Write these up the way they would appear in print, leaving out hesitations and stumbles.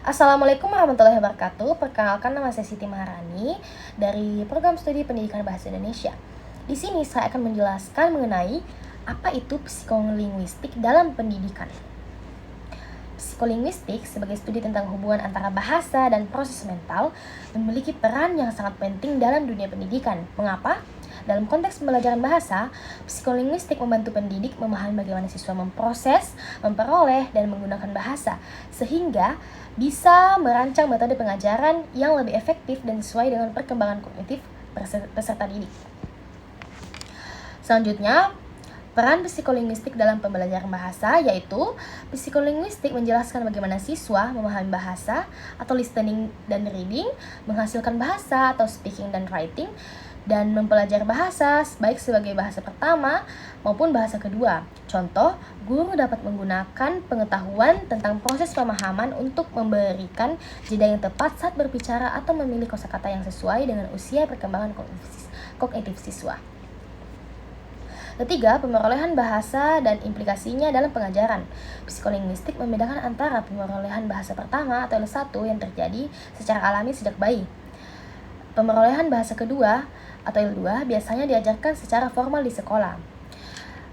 Assalamualaikum warahmatullahi wabarakatuh. Perkenalkan, nama saya Siti Maharani dari Program Studi Pendidikan Bahasa Indonesia. Di sini saya akan menjelaskan mengenai apa itu psikolinguistik dalam pendidikan. Psikolinguistik sebagai studi tentang hubungan antara bahasa dan proses mental memiliki peran yang sangat penting dalam dunia pendidikan. Mengapa? Dalam konteks pembelajaran bahasa, psikolinguistik membantu pendidik memahami bagaimana siswa memproses, memperoleh, dan menggunakan bahasa, sehingga bisa merancang metode pengajaran yang lebih efektif dan sesuai dengan perkembangan kognitif peserta didik. Selanjutnya, peran psikolinguistik dalam pembelajaran bahasa yaitu psikolinguistik menjelaskan bagaimana siswa memahami bahasa atau listening dan reading, menghasilkan bahasa atau speaking dan writing, dan mempelajari bahasa baik sebagai bahasa pertama maupun bahasa kedua. Contoh, guru dapat menggunakan pengetahuan tentang proses pemahaman untuk memberikan jeda yang tepat saat berbicara atau memilih kosakata yang sesuai dengan usia perkembangan kognitif siswa. Ketiga, pemerolehan bahasa dan implikasinya dalam pengajaran. Psikolinguistik membedakan antara pemerolehan bahasa pertama atau L1 yang terjadi secara alami sejak bayi. Pemerolehan bahasa kedua atau L2 biasanya diajarkan secara formal di sekolah.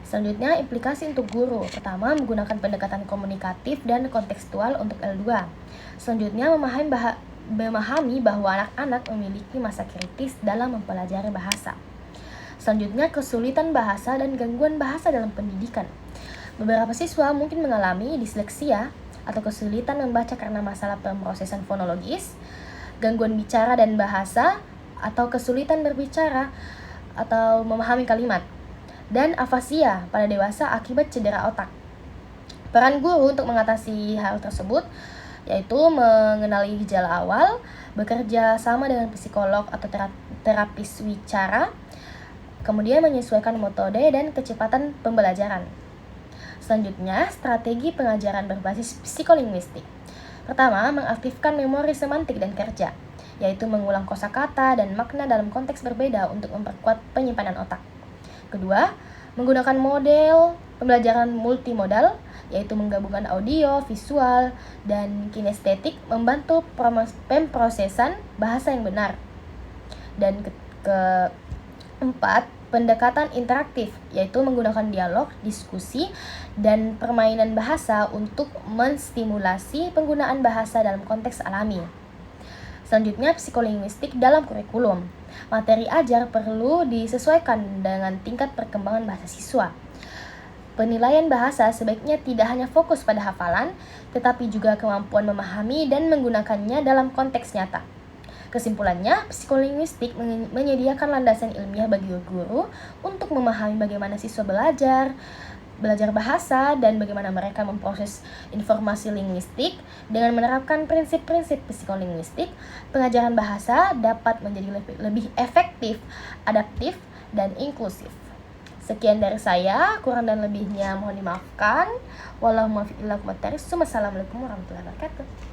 Selanjutnya, implikasi untuk guru. Pertama, menggunakan pendekatan komunikatif dan kontekstual untuk L2. Selanjutnya, memahami bahwa anak-anak memiliki masa kritis dalam mempelajari bahasa. Selanjutnya, kesulitan bahasa dan gangguan bahasa dalam pendidikan. Beberapa siswa mungkin mengalami disleksia atau kesulitan membaca karena masalah pemrosesan fonologis, gangguan bicara dan bahasa, atau kesulitan berbicara atau memahami kalimat, dan afasia pada dewasa akibat cedera otak. Peran guru untuk mengatasi hal tersebut yaitu mengenali gejala awal, bekerja sama dengan psikolog atau terapis wicara, kemudian menyesuaikan metode dan kecepatan pembelajaran. Selanjutnya, strategi pengajaran berbasis psikolinguistik. Pertama, mengaktifkan memori semantik dan kerja, yaitu mengulang kosakata dan makna dalam konteks berbeda untuk memperkuat penyimpanan otak. Kedua, menggunakan model pembelajaran multimodal, yaitu menggabungkan audio, visual, dan kinestetik membantu pemrosesan bahasa yang benar. Dan keempat, pendekatan interaktif, yaitu menggunakan dialog, diskusi, dan permainan bahasa untuk menstimulasi penggunaan bahasa dalam konteks alami. Selanjutnya, psikolinguistik dalam kurikulum. Materi ajar perlu disesuaikan dengan tingkat perkembangan bahasa siswa. Penilaian bahasa sebaiknya tidak hanya fokus pada hafalan, tetapi juga kemampuan memahami dan menggunakannya dalam konteks nyata. Kesimpulannya, psikolinguistik menyediakan landasan ilmiah bagi guru untuk memahami bagaimana siswa belajar bahasa dan bagaimana mereka memproses informasi linguistik. Dengan menerapkan prinsip-prinsip psikolinguistik, pengajaran bahasa dapat menjadi lebih efektif, adaptif, dan inklusif. Sekian dari saya, kurang dan lebihnya mohon dimaafkan. Wassalamualaikum warahmatullahi wabarakatuh.